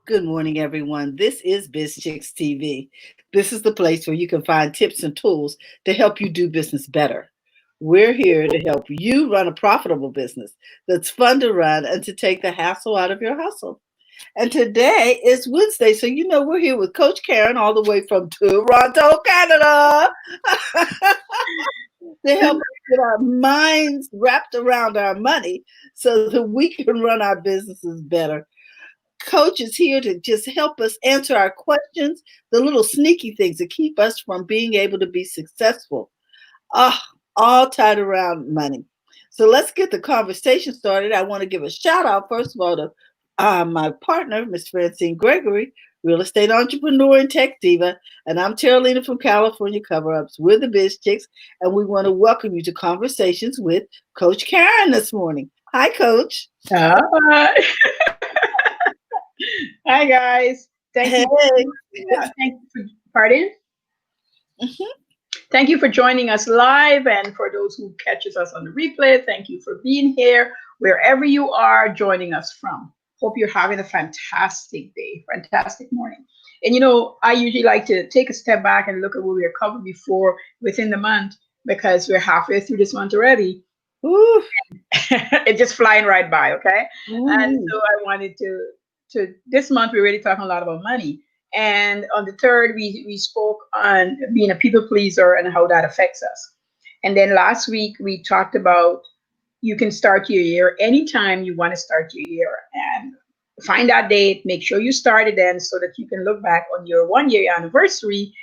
Good morning, everyone. This is Biz Chicks TV. This is the place where you can find tips and tools to help you do business better. We're here to help you run a profitable business that's fun to run and to take the hassle out of your hustle. And today is Wednesday, so we're here with Coach Karen all the way from Toronto, Canada, to help us get our minds wrapped around our money so that we can run our businesses better. Coach is here to just help us answer our questions, the little sneaky things that keep us from being able to be successful. Ah, all tied around money. So let's get the conversation started. I want to give a shout out, first of all, to my partner, Miss Francine Gregory, real estate entrepreneur and tech diva. And I'm Terralina from California Cover Ups. We're the Biz Chicks, and we want to welcome you to Conversations with Coach Karen this morning. Hi, Coach. Hi. Hi, guys. Thank Hey. you. Yeah, thank you for pardon. Mhm. Thank you for joining us live, and for those who catches us on the replay, thank you for being here wherever you are joining us from. Hope you're having a fantastic day, fantastic morning. And I usually like to take a step back and look at what we are covered before within the month because we're halfway through this month already. Ooh. It's just flying right by, okay? And Mhm. so I wanted to this month we're really talking a lot about money. And on the third we spoke on being a people pleaser and how that affects us. And then last week we talked about you can start your year anytime you want to start your year and find that date, make sure you started then so that you can look back on your 1 year anniversary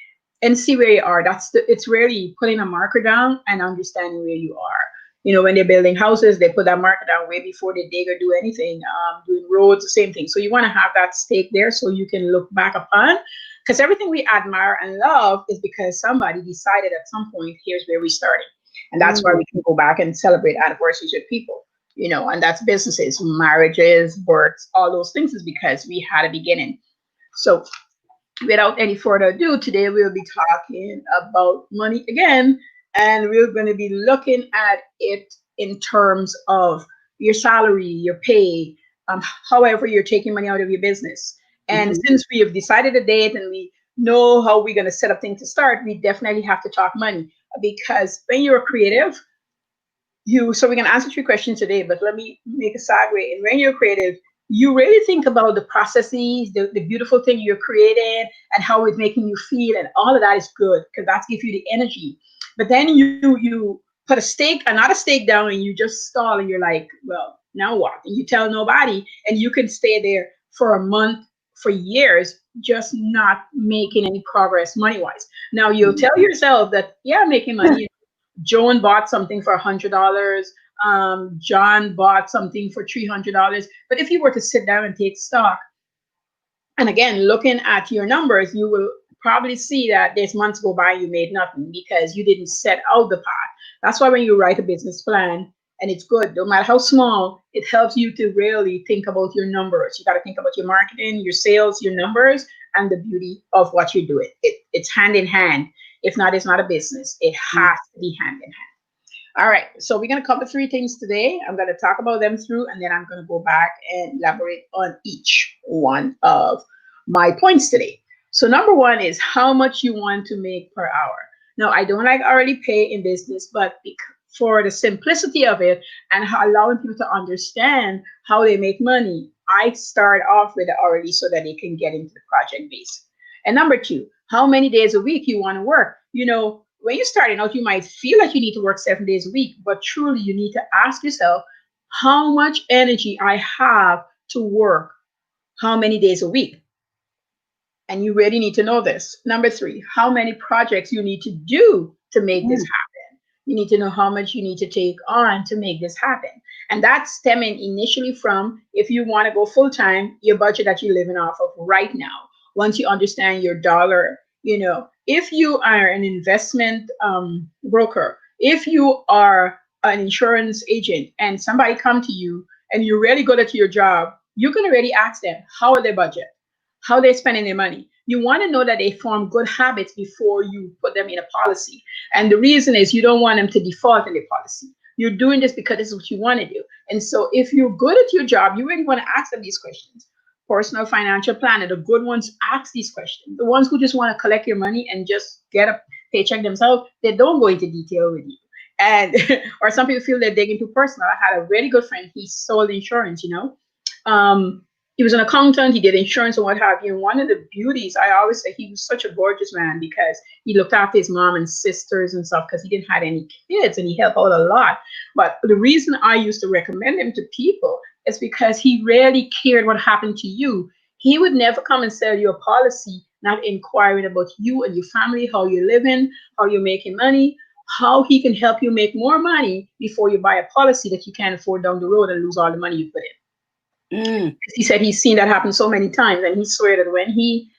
and see where you are. It's really putting a marker down and understanding where you are. When they're building houses, they put that marker down way before they dig or do anything. Doing roads, the same thing. So you want to have that stake there so you can look back upon. Because everything we admire and love is because somebody decided at some point, here's where we started. And that's why Mm. we can go back and celebrate anniversaries with people. And that's businesses, marriages, births, all those things is because we had a beginning. So without any further ado, today we'll be talking about money again, and we're going to be looking at it in terms of your salary, your pay, however you're taking money out of your business. And Mhm. since we have decided a date and we know how we're going to set up things to start, we definitely have to talk money because when you're creative, so we can answer three questions today, but let me make a segue. And when you're creative, you really think about the processes, the beautiful thing you're creating and how it's making you feel, and all of that is good because that gives you the energy. But then you put another stake down, and you just stall, and you're like, well, now what? And you tell nobody, and you can stay there for a month, for years, just not making any progress money wise. Now you'll tell yourself that, yeah, I'm making money. Joan bought something for $100. John bought something for $300. But if you were to sit down and take stock, and again, looking at your numbers, you will probably see that there's months go by you made nothing because you didn't set out the path. That's why when you write a business plan, and it's good, no matter how small, it helps you to really think about your numbers. You got to think about your marketing, your sales, your numbers, and the beauty of what you're doing. It's hand in hand. If not, it's not a business. It Mm. has to be hand in hand. All right, so we're going to cover three things today. I'm going to talk about them through, and then I'm going to go back and elaborate on each one of my points today. So, number one is how much you want to make per hour. Now, I don't like hourly pay in business, but for the simplicity of it and allowing people to understand how they make money, I start off with the hourly so that they can get into the project base. And number two, how many days a week you want to work. When you're starting out, you might feel like you need to work 7 days a week, but truly you need to ask yourself how much energy I have to work how many days a week. And you really need to know this. Number three, how many projects you need to do to make this Mm. happen. You need to know how much you need to take on to make this happen. And that's stemming initially from if you want to go full time, your budget that you're living off of right now. Once you understand your dollar, if you are an investment broker, if you are an insurance agent and somebody come to you and you're really good at your job, you can already ask them, how are their budget? How they're spending their money. You want to know that they form good habits before you put them in a policy. And the reason is you don't want them to default in the policy. You're doing this because this is what you want to do. And so if you're good at your job, you really want to ask them these questions. personal financial planner, the good ones ask these questions. The ones who just want to collect your money and just get a paycheck themselves, they don't go into detail with you. And or some people feel they're digging too personal. I had a really good friend. He sold insurance. He was an accountant. He did insurance and what have you. And one of the beauties, I always say, he was such a gorgeous man because he looked after his mom and sisters and stuff because he didn't have any kids and he helped out a lot. But the reason I used to recommend him to people is because he rarely cared what happened to you. He would never come and sell you a policy, not inquiring about you and your family, how you're living, how you're making money, how he can help you make more money before you buy a policy that you can't afford down the road and lose all the money you put in. He said he's seen that happen so many times, and he swear that when he,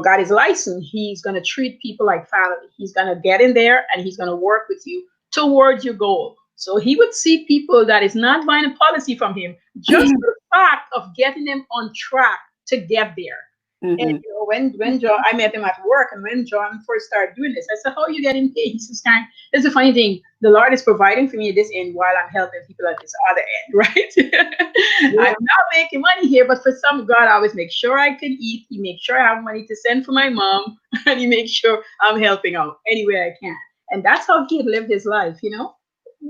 got his license, he's going to treat people like family. He's going to get in there and he's going to work with you towards your goal. So he would see people that is not buying a policy from him just for the fact of getting them on track to get there. And when John, I met him at work, and when John first started doing this, I said, "How are you getting paid?" He says, "Karen, it's a funny thing. The Lord is providing for me at this end while I'm helping people at this other end, right? I'm not making money here, but for some, God always makes sure I can eat. He makes sure I have money to send for my mom, and he makes sure I'm helping out any way I can." And that's how he had lived his life.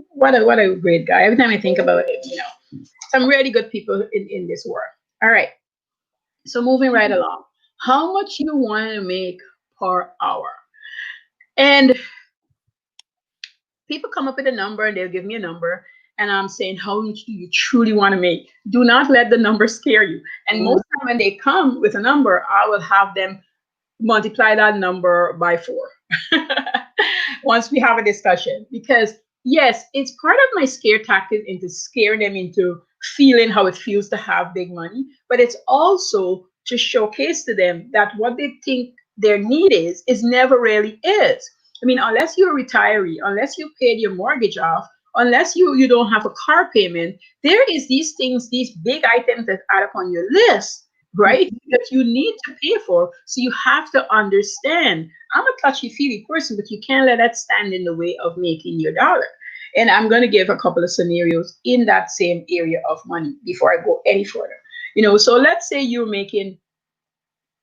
What a great guy. Every time I think about it, some really good people in this world. All right. So moving right along, how much you want to make per hour? And people come up with a number and they'll give me a number. And I'm saying, how much do you truly want to make? Do not let the number scare you. And most time when they come with a number, I will have them multiply that number by 4 once we have a discussion. Because yes, it's part of my scare tactic into scaring them into feeling how it feels to have big money, but it's also to showcase to them that what they think their need is never really is. I mean, unless you're a retiree, unless you paid your mortgage off, unless you don't have a car payment, there is these things, these big items that add up on your list, right? That you need to pay for. So you have to understand. I'm a touchy-feely person, but you can't let that stand in the way of making your dollar. And I'm going to give a couple of scenarios in that same area of money before I go any further. So let's say you're making,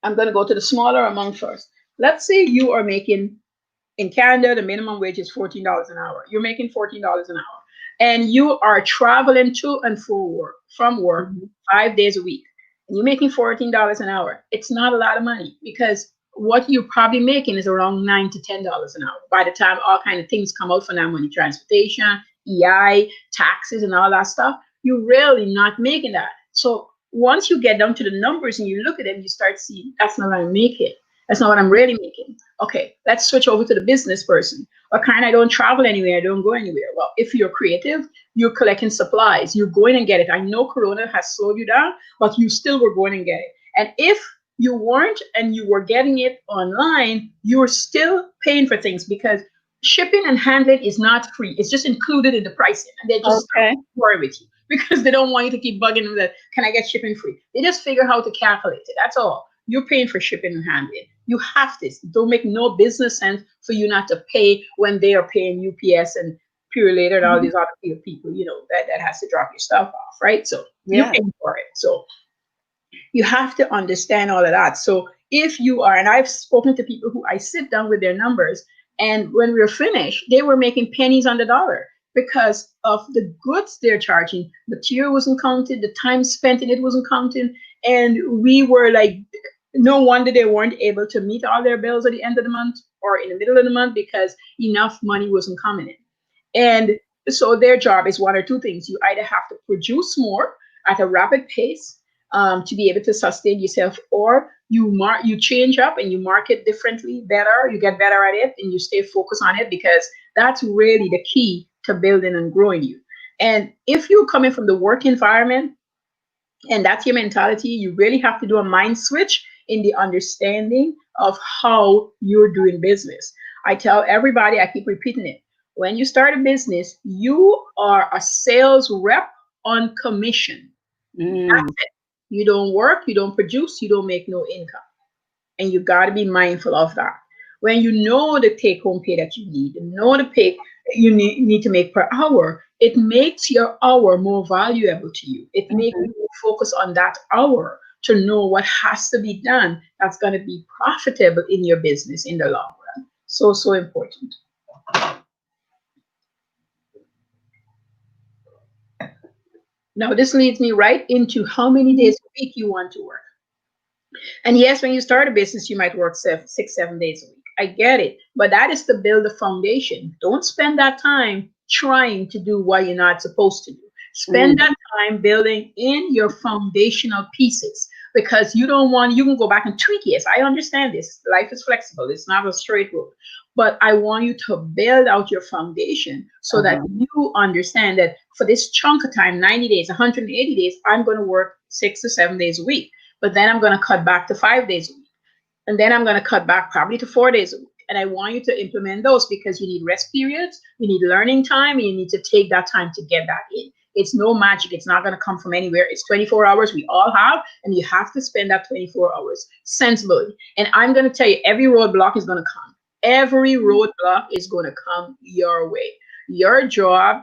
I'm going to go to the smaller amount first. Let's say you are making, in Canada, the minimum wage is $14 an hour. You're making $14 an hour. And you are traveling to and from work 5 days a week. And you're making $14 an hour. It's not a lot of money because what you're probably making is around $9 to $10 an hour. By the time all kind of things come out for that money, transportation, EI, taxes, and all that stuff, you're really not making that. So once you get down to the numbers and you look at them, you start seeing that's not what I'm making. That's not what I'm really making. Okay, let's switch over to the business person. Or kind I don't travel anywhere, I don't go anywhere. Well, if you're creative, you're collecting supplies, you're going and get it. I know Corona has slowed you down, but you still were going and get it. And if you weren't and you were getting it online, you're still paying for things because shipping and handling is not free. It's just included in the pricing. And they just worry with you because they don't want you to keep bugging them that, can I get shipping free? They just figure how to calculate it. That's all. You're paying for shipping and handling. You have this. It don't make no business sense for you not to pay when they are paying UPS and Purelator and all these other people, that has to drop your stuff off, right? So you're paying for it. So you have to understand all of that. So if you are, and I've spoken to people who I sit down with their numbers, and when we're finished, they were making pennies on the dollar because of the goods they're charging. Material wasn't counted, the time spent in it wasn't counted, and we were like, no wonder they weren't able to meet all their bills at the end of the month or in the middle of the month because enough money wasn't coming in. And so their job is one or two things. You either have to produce more at a rapid pace to be able to sustain yourself, or you change up and you market differently, better, you get better at it and you stay focused on it because that's really the key to building and growing you. And if you're coming from the work environment and that's your mentality, you really have to do a mind switch in the understanding of how you're doing business. I tell everybody, I keep repeating it. When you start a business, you are a sales rep on commission. That's it. You don't work, you don't produce, you don't make no income. And you got to be mindful of that. When you know the take-home pay that you need, and know the pay you need to make per hour, it makes your hour more valuable to you. It makes you focus on that hour to know what has to be done that's going to be profitable in your business in the long run. So, so important. Now, this leads me right into how many days a week you want to work. And yes, when you start a business, you might work 6, 7 days a week. I get it. But that is to build the foundation. Don't spend that time trying to do what you're not supposed to do. Spend that time building in your foundational pieces, because you don't want, you can go back and tweak. Yes, I understand this. Life is flexible, it's not a straight road. But I want you to build out your foundation so that you understand that for this chunk of time, 90 days, 180 days, I'm going to work 6 to 7 days a week. But then I'm going to cut back to 5 days a week. And then I'm going to cut back probably to 4 days a week. And I want you to implement those, because you need rest periods, you need learning time, and you need to take that time to get that in. It's no magic. It's not going to come from anywhere. It's 24 hours we all have, and you have to spend that 24 hours sensibly. And I'm going to tell you, every roadblock is going to come. Every roadblock is going to come your way. Your job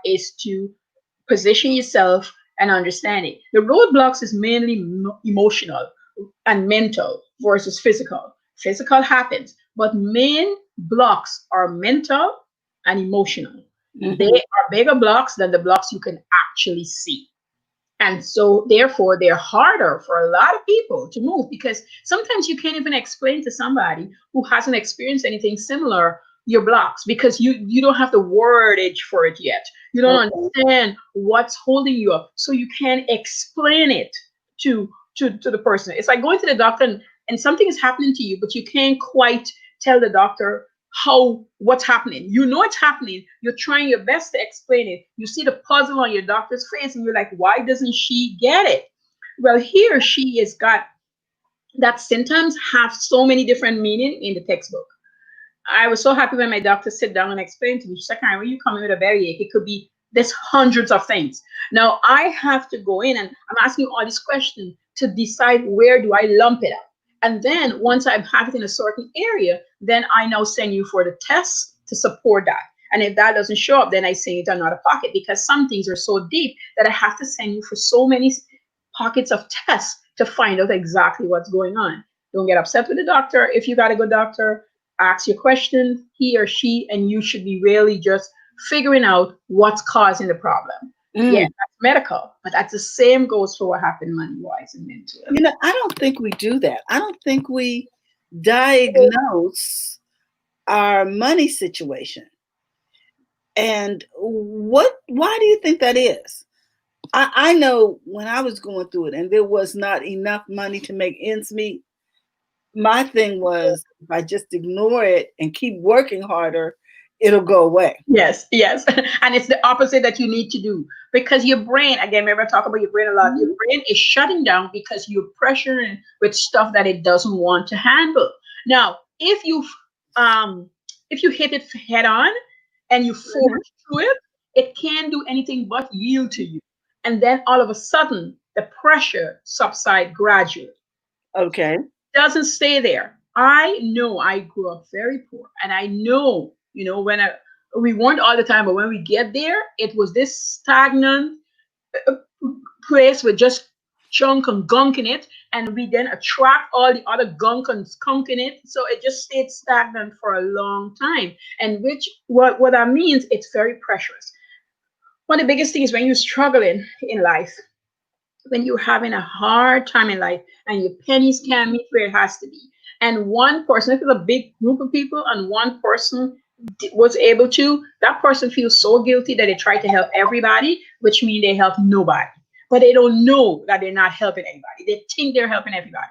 is to position yourself and understand it. The roadblocks is mainly emotional and mental versus physical. Physical happens, but main blocks are mental and emotional. They are bigger blocks than the blocks you can actually see. And so, therefore, they're harder for a lot of people to move, because sometimes you can't even explain to somebody who hasn't experienced anything similar your blocks, because you don't have the wordage for it yet. You don't understand what's holding you up. So you can't explain it to the person. It's like going to the doctor and something is happening to you, but you can't quite tell the doctor what's happening. You know it's happening. You're trying your best to explain it. You see the puzzle on your doctor's face and you're like, why doesn't she get it? Well, he or she has got that symptoms have so many different meaning in the textbook. I was so happy when my doctor sit down and explained to me, she's like, Karen, when you come in with a bellyache, it could be there's hundreds of things. Now I have to go in and I'm asking all these questions to decide where do I lump it up. And then once I have it in a certain area, then I now send you for the tests to support that. And if that doesn't show up, then I send you to another pocket, because some things are so deep that I have to send you for so many pockets of tests to find out exactly what's going on. Don't get upset with the doctor. If you got a good doctor, ask your question, he or she, and you should be really just figuring out what's causing the problem. Yeah, that's medical, but that's the same goes for what happened money-wise and mentally. You know, I don't think we do that. I don't think we diagnose our money situation. And why do you think that is? I know when I was going through it and there was not enough money to make ends meet, my thing was, if I just ignore it and keep working harder, it'll go away. Yes. And it's the opposite that you need to do, because your brain, again, remember I talk about your brain a lot, your brain is shutting down because you're pressuring with stuff that it doesn't want to handle. Now, if you hit it head on and you forge through it, it can't do anything but yield to you. And then all of a sudden, the pressure subsides gradually. Okay. Doesn't stay there. I know I grew up very poor, and I know, when we weren't all the time, but when we get there, it was this stagnant place with just junk and gunk in it, and we then attract all the other gunk and skunk in it, so it just stayed stagnant for a long time. And what that means, it's very precious. One of the biggest things when you're struggling in life, when you're having a hard time in life and your pennies can't meet where it has to be, and one person, if it's a big group of people and one person was able to, that person feels so guilty that they try to help everybody, which means they help nobody. But they don't know that they're not helping anybody. They think they're helping everybody.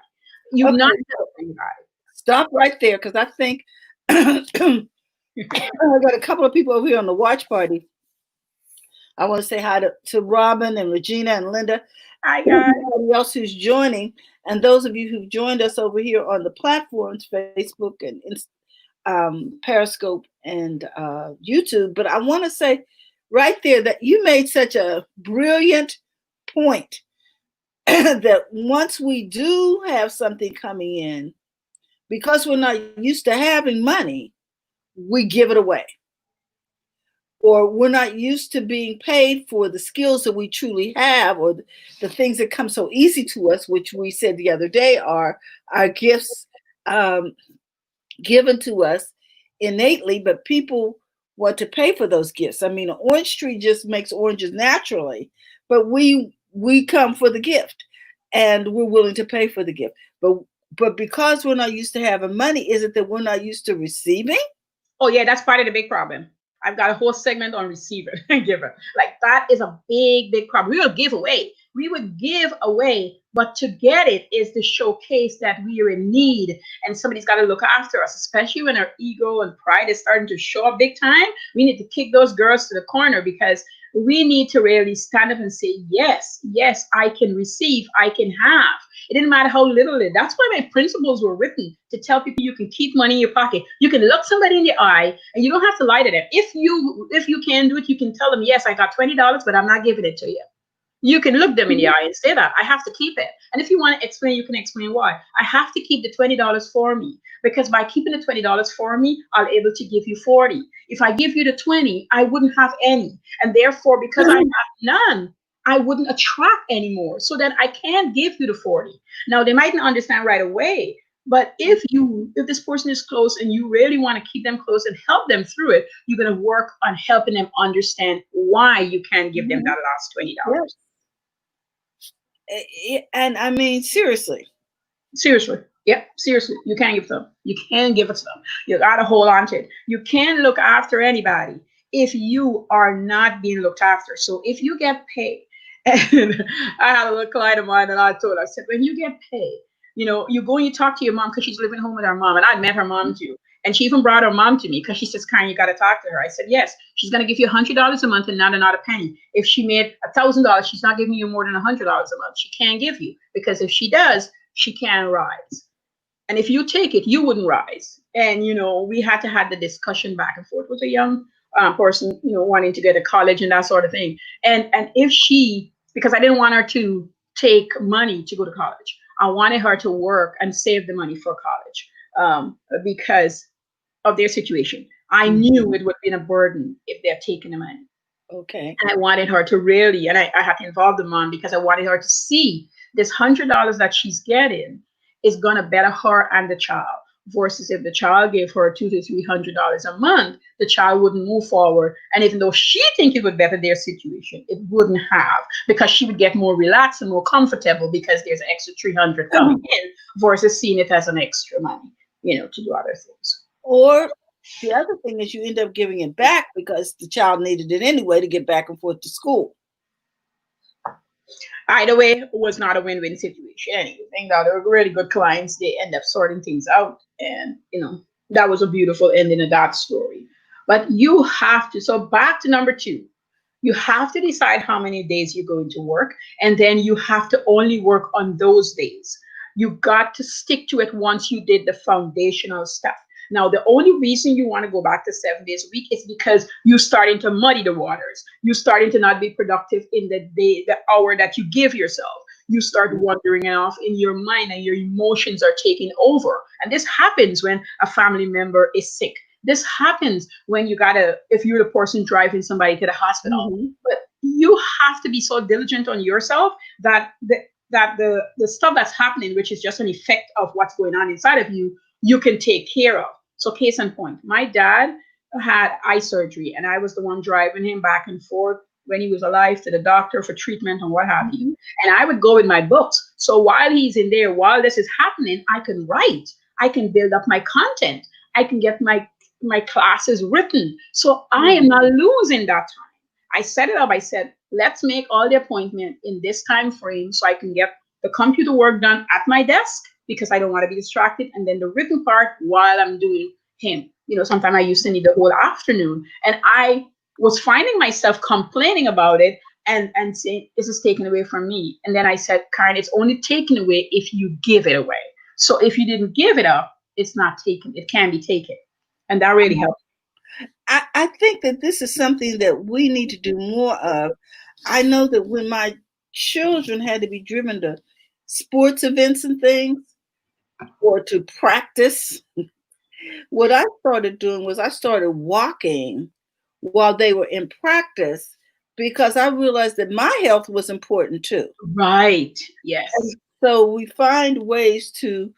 You're not helping anybody. Stop right there, because I think I got a couple of people over here on the watch party. I want to say hi to Robin and Regina and Linda. Hi, guys. Everybody else who's joining, and those of you who've joined us over here on the platforms, Facebook and Periscope and YouTube. But I want to say right there that you made such a brilliant point that once we do have something coming in, because we're not used to having money, we give it away. or we're not used to being paid for the skills that we truly have, or the things that come so easy to us, which we said the other day are our gifts um, given to us innately, but people want to pay for those gifts. I mean, an orange tree just makes oranges naturally, but we come for the gift, and we're willing to pay for the gift. But because we're not used to having money, is it that we're not used to receiving? Oh yeah, that's part of the big problem. I've got a whole segment on receiver and giver. Like that is a big, big problem. We will give away. We would give away, but to get it is to showcase that we are in need and somebody's got to look after us, especially when our ego and pride is starting to show up big time. We need to kick those girls to the corner because we need to really stand up and say, yes, yes, I can receive, I can have. It didn't matter how little it. That's why my principles were written to tell people you can keep money in your pocket. You can look somebody in the eye, and you don't have to lie to them. If you can do it, you can tell them, yes, I got $20, but I'm not giving it to you. You can look them in the eye and say that I have to keep it. And if you want to explain, you can explain why. I have to keep the $20 for me because by keeping the $20 for me, I'll be able to give you 40. If I give you the 20, I wouldn't have any. And therefore, because I have none, I wouldn't attract anymore. So then I can't give you the 40. Now they might not understand right away. But if this person is close and you really want to keep them close and help them through it, you're going to work on helping them understand why you can't give them that last $20. And I mean, seriously. Seriously. Yep, seriously. You can't give them. You can give it to them. You gotta hold on to it. You can't look after anybody if you are not being looked after. So if you get paid, and I had a little client of mine and I told her, I said, when you get paid, you go and you talk to your mom because she's living home with her mom. And I met her mom too. And she even brought her mom to me because she says, Karen, you got to talk to her. I said, yes, she's going to give you $100 a month and not another penny. If she made $1,000, she's not giving you more than $100 a month. She can't give you because if she does, she can rise. And if you take it, you wouldn't rise. And, we had to have the discussion back and forth with a young person, wanting to get to college and that sort of thing. And if because I didn't want her to take money to go to college, I wanted her to work and save the money for college because of their situation. I knew it would be a burden if they're taking the money. Okay. And I wanted her to really, and I had to involve the mom because I wanted her to see this $100 that she's getting is going to better her and the child. Versus if the child gave her $200 to $300 a month, the child wouldn't move forward. And even though she think it would better their situation, it wouldn't have because she would get more relaxed and more comfortable because there's an extra $300 coming in versus seeing it as an extra money, to do other things. Or the other thing is you end up giving it back because the child needed it anyway to get back and forth to school. Either way, it was not a win-win situation. Anyway, thank God they were really good clients. They end up sorting things out. And, that was a beautiful ending of that story. But you have to, so back to number 2, you have to decide how many days you're going to work. And then you have to only work on those days. You got to stick to it once you did the foundational stuff. Now, the only reason you want to go back to 7 days a week is because you're starting to muddy the waters. You're starting to not be productive in the hour that you give yourself. You start wandering off in your mind and your emotions are taking over. And this happens when a family member is sick. This happens when if you're the person driving somebody to the hospital. Mm-hmm. But you have to be so diligent on yourself that the stuff that's happening, which is just an effect of what's going on inside of you, you can take care of. So case in point, my dad had eye surgery and I was the one driving him back and forth when he was alive to the doctor for treatment and what have you. And I would go with my books. So while he's in there, while this is happening, I can write. I can build up my content. I can get my classes written. So I am not losing that time. I set it up. I said, let's make all the appointment in this time frame so I can get the computer work done at my desk because I don't want to be distracted. And then the written part while I'm doing him. Sometimes I used to need the whole afternoon. And I was finding myself complaining about it and saying, this is taken away from me. And then I said, Karen, it's only taken away if you give it away. So if you didn't give it up, it's not taken. It can be taken. And that really helped. I think that this is something that we need to do more of. I know that when my children had to be driven to sports events and things or to practice, what I started doing was I started walking while they were in practice, because I realized that my health was important too. Right. Yes. And so we find ways to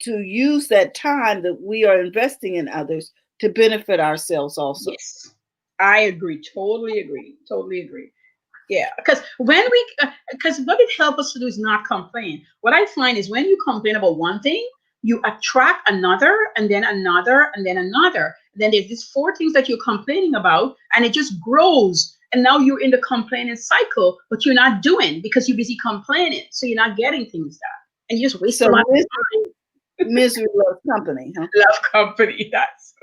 use that time that we are investing in others to benefit ourselves also. Yes. I agree. Totally agree. Totally agree. Yeah, because because what it helps us to do is not complain. What I find is when you complain about one thing, you attract another, and then another, and then another. Then there's these four things that you're complaining about, and it just grows. And now you're in the complaining cycle, but you're not doing because you're busy complaining, so you're not getting things done, and you just waste a So lot of misery loves company, huh? love company. That's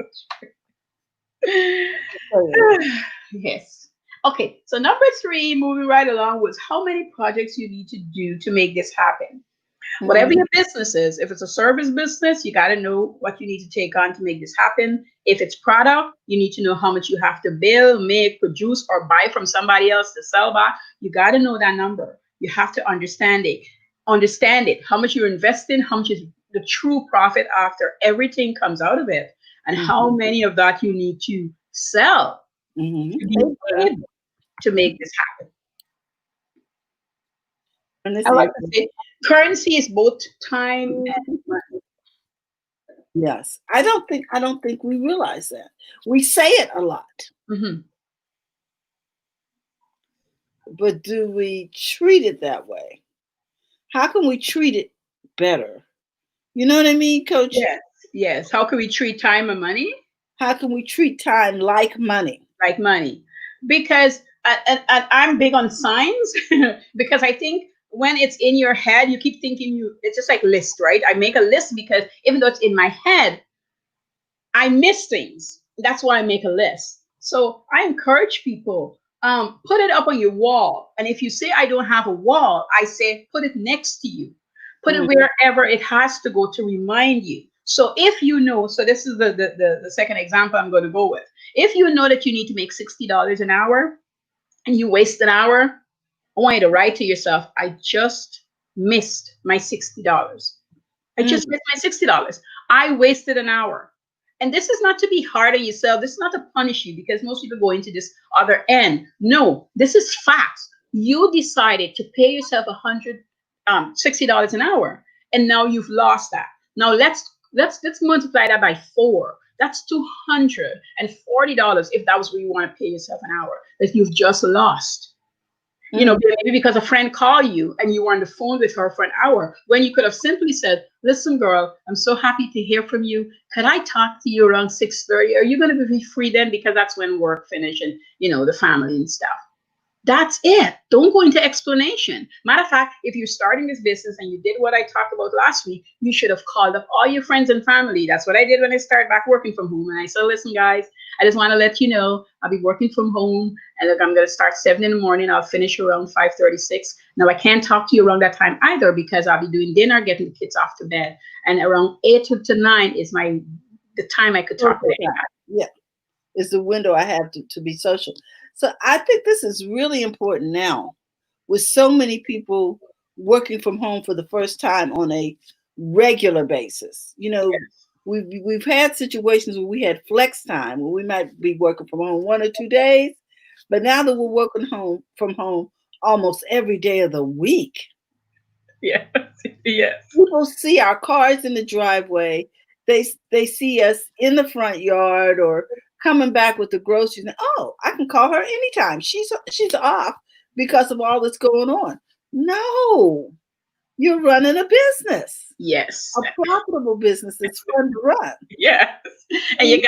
So, yes. Okay, so number three, moving right along, was how many projects you need to do to make this happen. Whatever mhm. your business is, if it's a service business, you got to know what you need to take on to make this happen. If it's product, you need to know how much you have to build, make, produce, or buy from somebody else to sell back. You got to know that number. You have to understand it. Understand it. How much you're investing, how much is the true profit after everything comes out of it, and how Mhm. many of that you need to sell Mhm. to be able to make this happen. And I this like is to say currency is both time and money. yes. I don't think we realize that. We say it a lot, Mhm. but do we treat it that way? How can we treat it better? You know what I mean, coach? Yes, yes. How can we treat time and money How can we treat time like money? like money? Because and I'm big on signs because I think when it's in your head, you keep thinking it's just like list, right? I make a list because even though it's in my head, I miss things. That's why I make a list. So I encourage people, put it up on your wall. And if you say I don't have a wall, I say put it next to you. Put it Mm, wherever it has to go to remind you. So if you know, so this is the second example I'm going to go with. If you know that you need to make $60 an hour and you waste an hour, I want you to write to yourself, I just missed my $60. I just mm, missed my $60. I wasted an hour. And this is not to be hard on yourself. This is not to punish you because most people go into this other end. No, this is facts. You decided to pay yourself $60 an hour, and now you've lost that. Now let's multiply that by four. That's $240 if that was what you want to pay yourself an hour that you've just lost. mm. Maybe because a friend called you and you were on the phone with her for an hour when you could have simply said, listen, girl, I'm so happy to hear from you. Could I talk to you around 6:30? Are you going to be free then? Because that's when work finish and, the family and stuff. That's it. Don't go into explanation. Matter of fact, if you're starting this business and you did what I talked about last week, you should have called up all your friends and family. That's what I did when I started back working from home. And I said, listen, guys, I just want to let you know I'll be working from home. And look, I'm going to start 7 in the morning. I'll finish around 5:36. Now, I can't talk to you around that time either because I'll be doing dinner, getting the kids off to bed. And around 8 to 9 is the time I could talk to Okay. anybody. Yeah, it's the window I have to be social. So I think this is really important now with so many people working from home for the first time on a regular basis. We've had situations where we had flex time where we might be working from home 1 or 2 days, but now that we're working from home almost every day of the week, Yes. Yes. people see our cars in the driveway. They see us in the front yard or coming back with the groceries. And, oh, I can call her anytime. She's off because of all that's going on. No, you're running a business, Yes. a profitable business that's fun to run. Yes. And you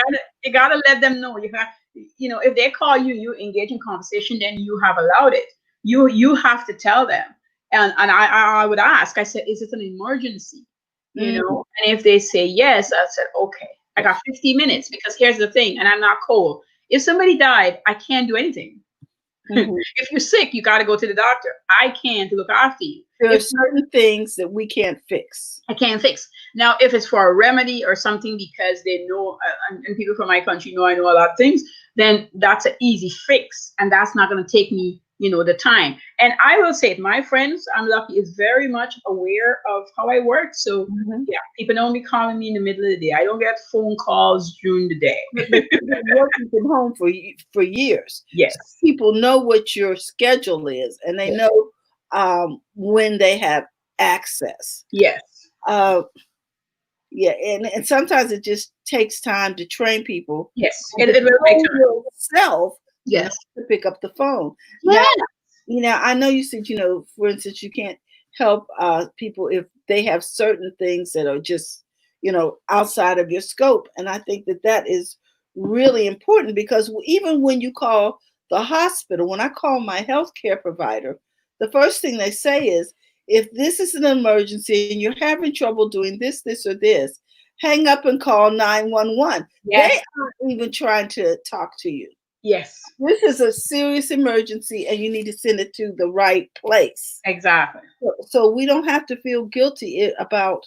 gotta let them know. If they call you, you engage in conversation, then you have allowed it. You have to tell them. And I would ask, I said, is it an emergency? Mm, And if they say yes, I said, okay, I got 50 minutes because here's the thing, and I'm not cold. If somebody died, I can't do anything. mhm. If you're sick, you got to go to the doctor. I can't look after you. There are If certain things that we can't fix. I can't fix. Now, if it's for a remedy or something because they know, and people from my country know I know a lot of things, then that's an easy fix. And that's not going to take me the time. And I will say it, my friends, I'm lucky, is very much aware of how I work. So Mhm. yeah, people don't be calling me in the middle of the day. I don't get phone calls during the day. But you've been working from home for years, so Yes. people know what your schedule is, and they Yes. know when they have access. Yes. Uh, yeah, and sometimes it just takes time to train people Yes. and to It will take time. know yourself not Yes. to pick up the phone. Now, Yes. I know you said, for instance, you can't help people if they have certain things that are just, outside of your scope. And I think that that is really important because even when you call the hospital, when I call my healthcare provider, the first thing they say is, if this is an emergency and you're having trouble doing this, or this, hang up and call 911. They Yes. aren't even trying to talk to you. Yes. This is a serious emergency and you need to send it to the right place. Exactly. So we don't have to feel guilty about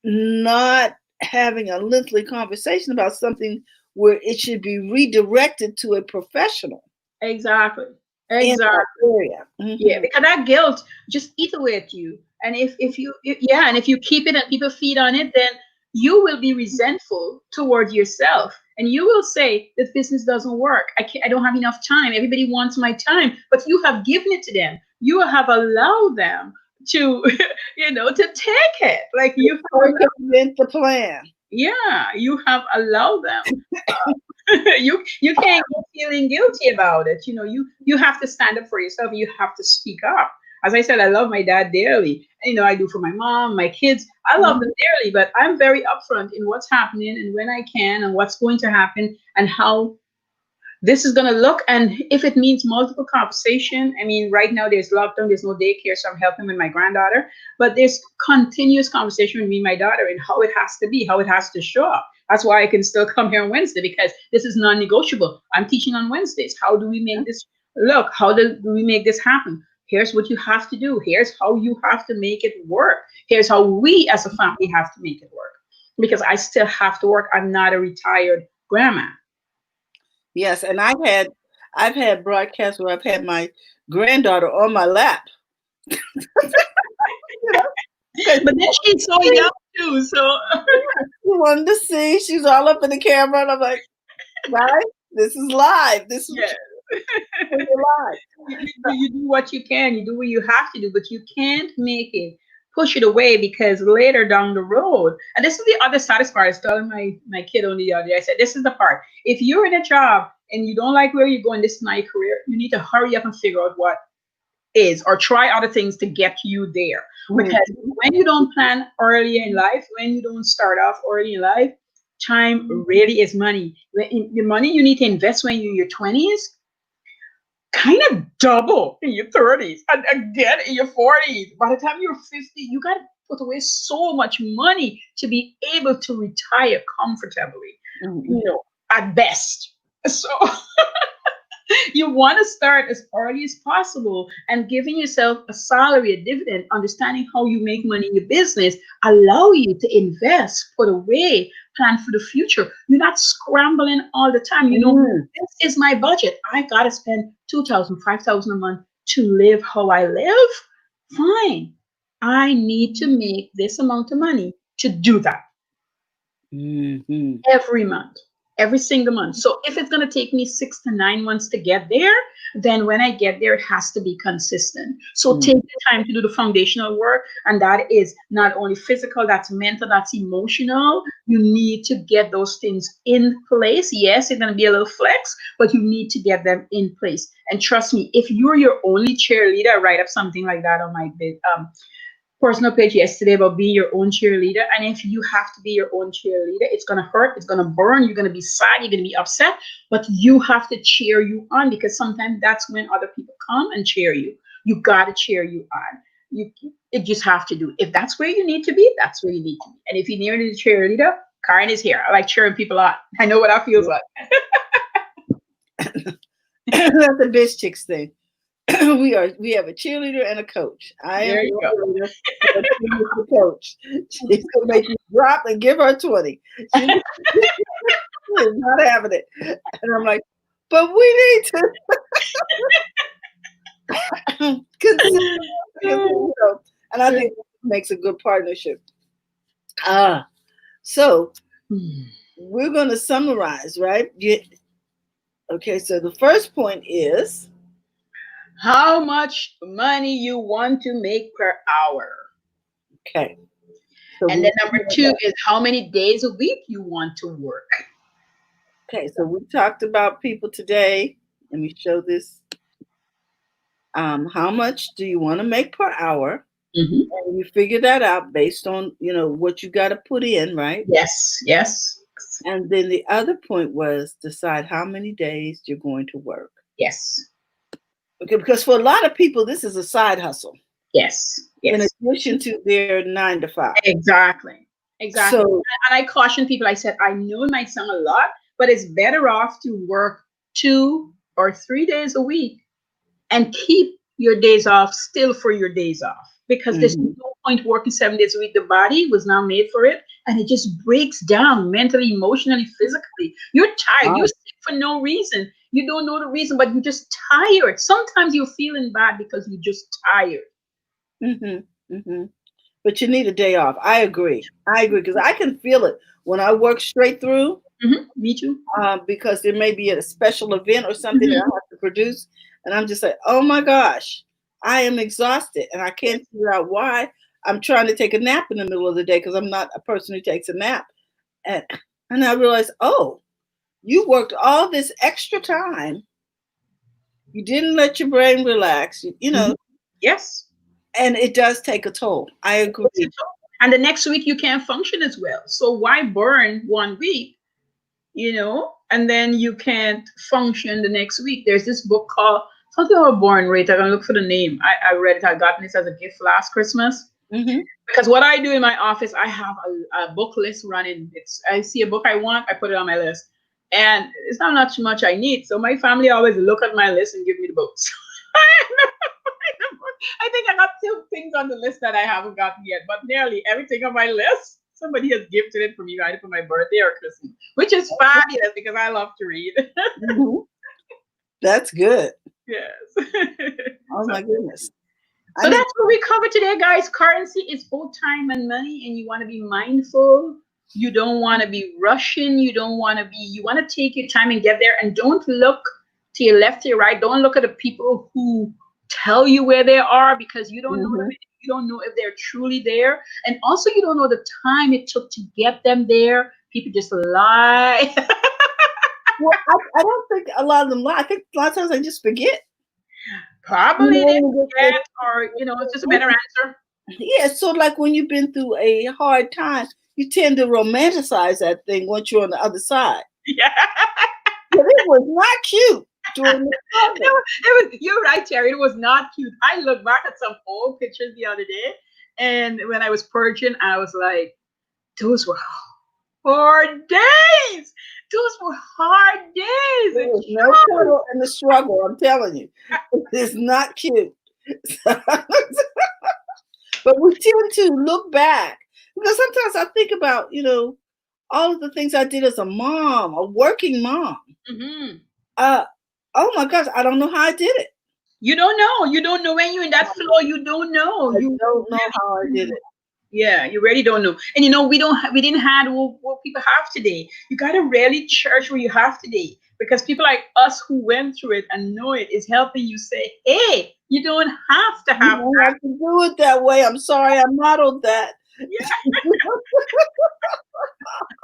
not having a lengthy conversation about something where it should be redirected to a professional Exactly. in Exactly. that area. Yeah, Mhm. because that guilt just eat away at you. And yeah, and if you keep it and people feed on it, then you will be resentful toward yourself. And you will say this business doesn't work. I don't have enough time. Everybody wants my time, but you have given it to them. You have allowed them to, to take it. Like you have Circumvent the plan. yeah, you have allowed them. You can't go feeling guilty about it. You have to stand up for yourself. You have to speak up. As I said, I love my dad dearly. I do for my mom, my kids. I love them Mhm. dearly, but I'm very upfront in what's happening and when I can and what's going to happen and how this is going to look. And if it means multiple conversation, I mean, right now there's lockdown, there's no daycare, so I'm helping with my granddaughter, but there's continuous conversation with me and my daughter and how it has to be, how it has to show up. That's why I can still come here on Wednesday, because this is non-negotiable. I'm teaching on Wednesdays. How do we make this look? How do we make this happen? Here's what you have to do. Here's how you have to make it work. Here's how we as a family have to make it work, because I still have to work. I'm not a retired grandma. Yes, and I've had broadcasts where I've had my granddaughter on my lap. You know, 'cause But then she's so young too, so she wanted to see. She's all up in the camera, and I'm like, guys, this is live. This is yeah. live. You do what you can, you do what you have to do, but you can't make it push it away, because later down the road, and this is the other saddest part. I was telling my kid on the other day, I said, this is the part. If you're in a job and you don't like where you're going, this is not your career, you need to hurry up and figure out what is, or try other things to get you there. Mhm. Because when you don't plan early in life, when you don't start off early in life, time really is money. The money you need to invest when you're in your 20s kind of double in your 30s and again in your 40s. By the time you're 50, you got to put away so much money to be able to retire comfortably, Mhm. at best. So you want to start as early as possible, and giving yourself a salary, a dividend, understanding how you make money in your business, allow you to invest, put away, plan for the future. You're not scrambling all the time. Mhm. This is my budget. I got to spend 2,000, 5,000 a month to live how I live. Fine. I need to make this amount of money to do that Mhm. every month, every single month. So if it's going to take me 6 to 9 months to get there, then when I get there, it has to be consistent. So Mhm. take the time to do the foundational work. And that is not only physical, that's mental, that's emotional. You need to get those things in place. Yes, it's going to be a little flex, but you need to get them in place. And trust me, if you're your only cheerleader, I write up something like that on my personal page yesterday about being your own cheerleader. And if you have to be your own cheerleader, it's going to hurt, it's going to burn, you're going to be sad, you're going to be upset, but you have to cheer you on, because sometimes that's when other people come and cheer you. You got to cheer you on. You just have to do. If that's where you need to be, that's where you need to be. And if you need a cheerleader, Karen is here. I like cheering people on. I know what that feels like. That's a bitch chicks thing. we have a cheerleader and a coach. I am There the you go. cheerleader, but she is the coach. She's gonna make you drop and give her 20. She is not having it. And I'm like, but we need to. And I think that makes a good partnership. So we're going to summarize, right? Okay, so the first point is how much money you want to make per hour. okay. So And then number 2 is how many days a week you want to work. Okay, so we talked about people today. Let me show this. How much do you want to make per hour? Mm-hmm. And you figure that out based on what you got to put in, right? Yes, yes. And then the other point was decide how many days you're going to work. Yes. Okay, because for a lot of people, this is a side hustle. Yes. Yes. In addition to their 9 to 5. Exactly. Exactly. So, and I caution people. I said, I know it might sound a lot, but it's better off to work 2 or 3 days a week and keep your days off still for your days off. Because there's no point working 7 days a week. The body was not made for it. And it just breaks down mentally, emotionally, physically. You're tired. You're sick for no reason. You don't know the reason, but you're just tired. Sometimes you're feeling bad because you're just tired. But you need a day off. I agree because I can feel it when I work straight through. Me too. Because there may be a special event or something that I have to produce, and I'm just like, oh my gosh, I am exhausted, and I can't figure out why. I'm trying to take a nap in the middle of the day because I'm not a person who takes a nap, and I realized, oh, you worked all this extra time. You didn't let your brain relax. Yes. And it does take a toll. I agree. And the next week you can't function as well. So why burn 1 week, and then you can't function the next week? There's this book called something about burn rate. I'm gonna look for the name. I read it. I got this as a gift last Christmas. Because what I do in my office, I have a book list running. I see a book I want, I put it on my list. And it's not too much I need. So my family always look at my list and give me the books. I think I got 2 things on the list that I haven't gotten yet, but nearly everything on my list, somebody has gifted it for me either for my birthday or Christmas, which is fabulous because I love to read. That's good. Yes. Oh my goodness. So that's what we covered today, guys. Currency is both time and money, and you want to be mindful. You don't want to be rushing. You want to take your time and get there, and don't look to your left, to your right. Don't look at the people who tell you where they are, because you don't know them. You don't know if they're truly there, and also you don't know the time it took to get them there. People just lie. Well, I don't think a lot of them lie. I think a lot of times they just forget. Probably they forget, or it's just a better answer. Yeah, so like when you've been through a hard time, you tend to romanticize that thing once you're on the other side. Yeah. But it was not cute. You're right, Terry. It was not cute. I look back at some old pictures the other day, and when I was purging, I was like, those were hard days. Those were hard days. There's no cuddle in the struggle, I'm telling you. It's not cute. But we tend to look back, because sometimes I think about, all of the things I did as a mom, a working mom. Oh my gosh, I don't know how I did it. You don't know. You don't know when you're in that flow. You don't know. You don't know how I did it. Yeah, you really don't know. And we didn't have what people have today. You gotta really cherish what you have today, because people like us who went through it and know it is helping you say, hey, you don't have to have you don't have to do it that way. I'm sorry I modeled that. Yeah.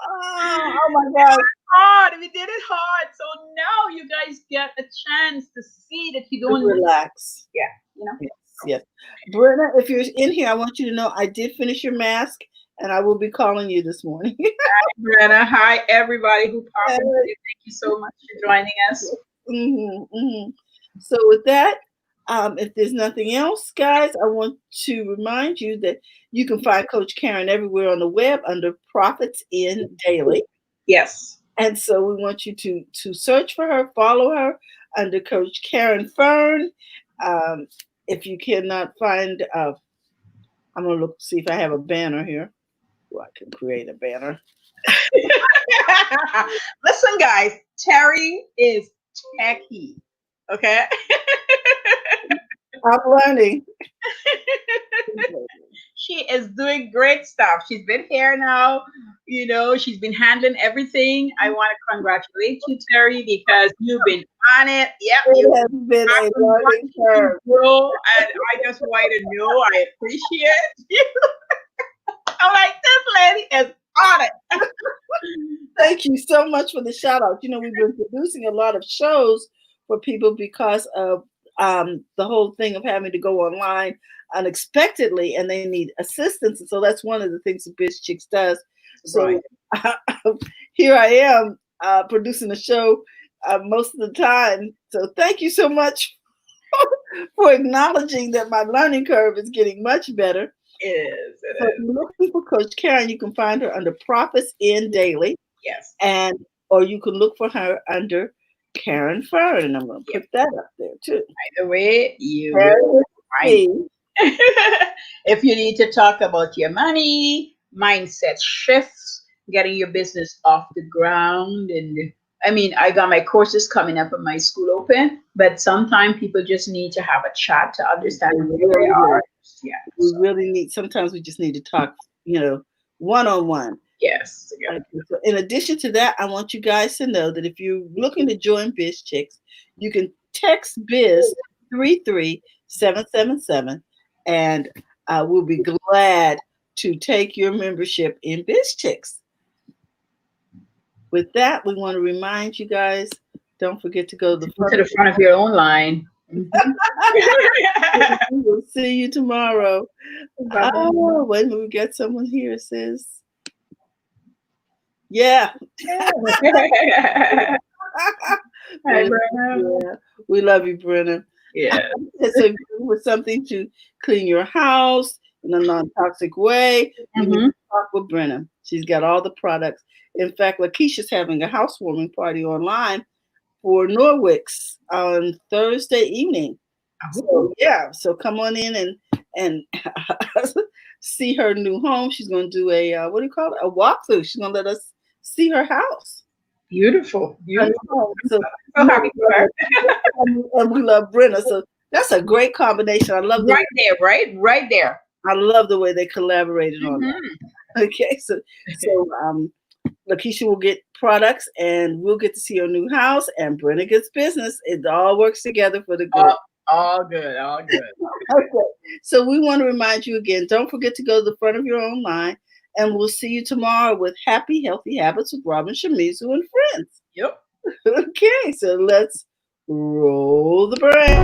Oh my God. Hard. We did it hard. So now you guys get a chance to see that you don't relax. Yeah. Yes. Brenna, if you're in here, I want you to know I did finish your mask, and I will be calling you this morning. Hi, Brenna. Hi, everybody who popped in. Thank you so much for joining us. So with that, if there's nothing else, guys, I want to remind you that you can find Coach Karen everywhere on the web under Profits in Daily. Yes. And so we want you to search for her, follow her under Coach Karen Fern. If you cannot find, I'm going to see if I have a banner here. Well, I can create a banner. Listen, guys, Terry is techie. Okay. I'm learning. She is doing great stuff. She's been here now. She's been handling everything. I want to congratulate you, Terry, because you've been on it. Yep, It has been I've a been learning watching you curve. grow, and I just want you to know I appreciate you. I'm like, this lady is on it. Thank you so much for the shout out. We've been producing a lot of shows for people because of the whole thing of having to go online unexpectedly and they need assistance. And so that's one of the things that Biz Chicks does. So Right. here I am producing a show most of the time. So thank you so much for acknowledging that my learning curve is getting much better. It is. So if you're looking for Coach Karen, you can find her under Profits in Daily. Yes. Or you can look for her under Karen Fern, and I'm going to put that up there too. By the way, you will find if you need to talk about your money, mindset shifts, getting your business off the ground, and I got my courses coming up at my school open, but sometimes people just need to have a chat to understand where they are. Yeah. We really need, sometimes we just need to talk, one-on-one. Yes. Yeah. Okay, so in addition to that, I want you guys to know that if you're looking to join Biz Chicks, you can text Biz 33777 and we'll be glad to take your membership in Biz Chicks. With that, we want to remind you guys, don't forget to go to the front of your own line. We'll see you tomorrow. Oh, wait a minute, we got someone here, sis. Yeah. Hi, Brenna. Yeah. We love you, Brenna. Yeah. So with something to clean your house in a non-toxic way, you need to talk with Brenna. She's got all the products. In fact, Lakeisha's having a housewarming party online for Norwicks on Thursday evening. So yeah, so come on in and see her new home. She's going to do a what do you call it? A walkthrough. She's going to let us see her house. Beautiful. So happy for her. And we love Brenna. So that's a great combination. I love right there. I love the way they collaborated on that. Okay, so Lakeisha will get products and we'll get to see her new house and Brenna gets business. It all works together for the good. All good. Okay. So we want to remind you again, don't forget to go to the front of your own line and we'll see you tomorrow with Happy Healthy Habits with Robin Shimizu and friends. Yep. Okay, so let's roll the brain.